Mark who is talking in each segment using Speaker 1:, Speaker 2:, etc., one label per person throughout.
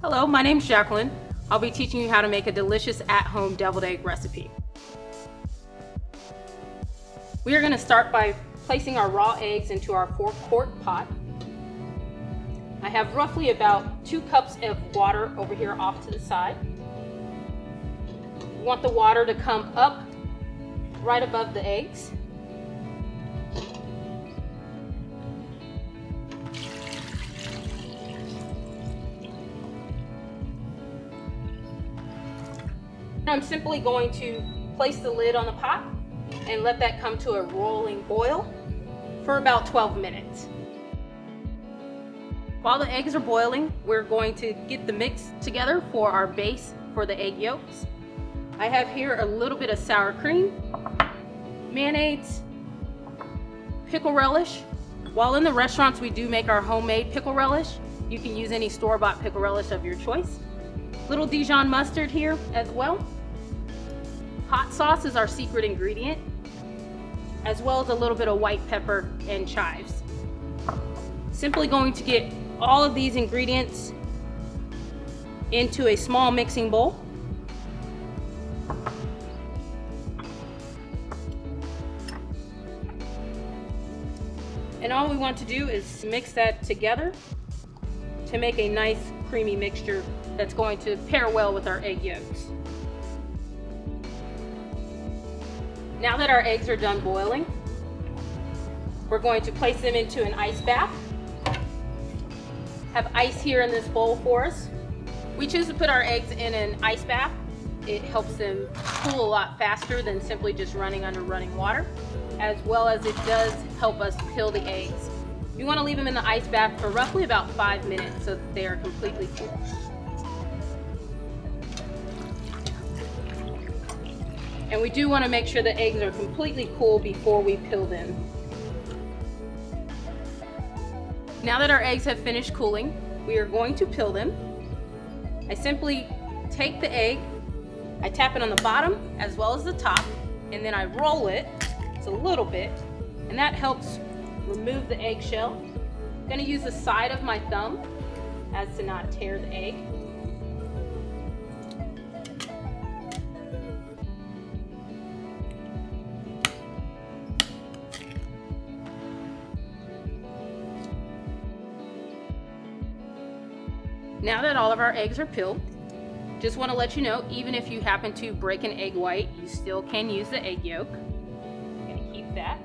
Speaker 1: Hello, my name's Jacquelynn. I'll be teaching you how to make a delicious at-home deviled egg recipe. We are going to start by placing our raw eggs into our 4-quart pot. I have roughly about 2 cups of water over here off to the side. You want the water to come up right above the eggs. I'm simply going to place the lid on the pot and let that come to a rolling boil for about 12 minutes. While the eggs are boiling, we're going to get the mix together for our base for the egg yolks. I have here a little bit of sour cream, mayonnaise, pickle relish. While in the restaurants we do make our homemade pickle relish, you can use any store-bought pickle relish of your choice. Little Dijon mustard here as well. Hot sauce is our secret ingredient, as well as a little bit of white pepper and chives. Simply going to get all of these ingredients into a small mixing bowl. And all we want to do is mix that together to make a nice creamy mixture that's going to pair well with our egg yolks. Now that our eggs are done boiling, we're going to place them into an ice bath. Have ice here in this bowl for us. We choose to put our eggs in an ice bath. It helps them cool a lot faster than simply just running under running water, as well as it does help us peel the eggs. You want to leave them in the ice bath for roughly about 5 minutes so that they are completely cool. And we do want to make sure the eggs are completely cool before we peel them. Now that our eggs have finished cooling, we are going to peel them. I simply take the egg, I tap it on the bottom as well as the top, and then I roll it just a little bit, and that helps remove the eggshell. I'm going to use the side of my thumb as to not tear the egg. Now that all of our eggs are peeled, just want to let you know, even if you happen to break an egg white, you still can use the egg yolk. I'm going to keep that.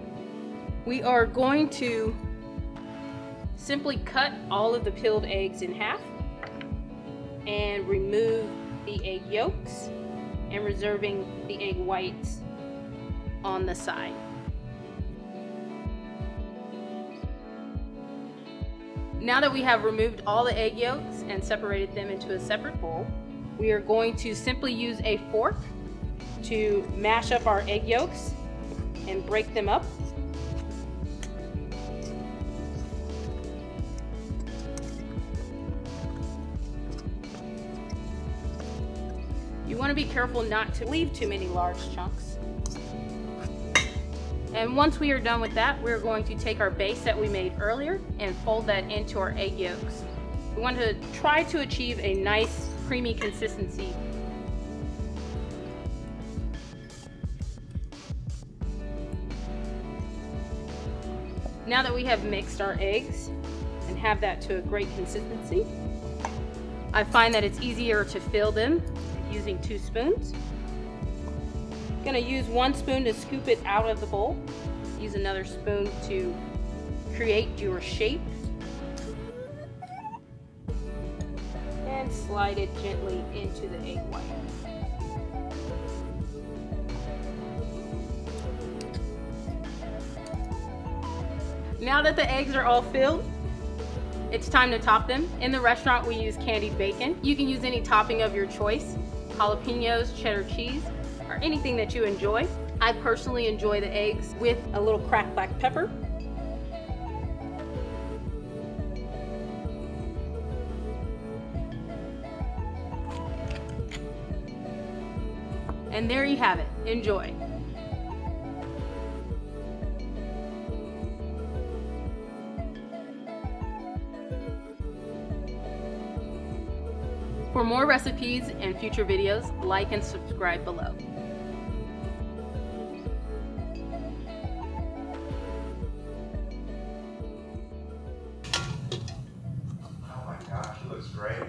Speaker 1: We are going to simply cut all of the peeled eggs in half and remove the egg yolks and reserving the egg whites on the side. Now that we have removed all the egg yolks and separated them into a separate bowl, we are going to simply use a fork to mash up our egg yolks and break them up. You want to be careful not to leave too many large chunks. And once we are done with that, we're going to take our base that we made earlier and fold that into our egg yolks. We want to try to achieve a nice creamy consistency. Now that we have mixed our eggs and have that to a great consistency, I find that it's easier to fill them using 2 spoons. I'm going to use 1 spoon to scoop it out of the bowl. Use another spoon to create your shape. And slide it gently into the egg white. Now that the eggs are all filled, it's time to top them. In the restaurant we use candied bacon. You can use any topping of your choice, jalapenos, cheddar cheese, or anything that you enjoy. I personally enjoy the eggs with a little cracked black pepper. And there you have it. Enjoy. For more recipes and future videos, like and subscribe below.
Speaker 2: Oh my gosh, it looks great.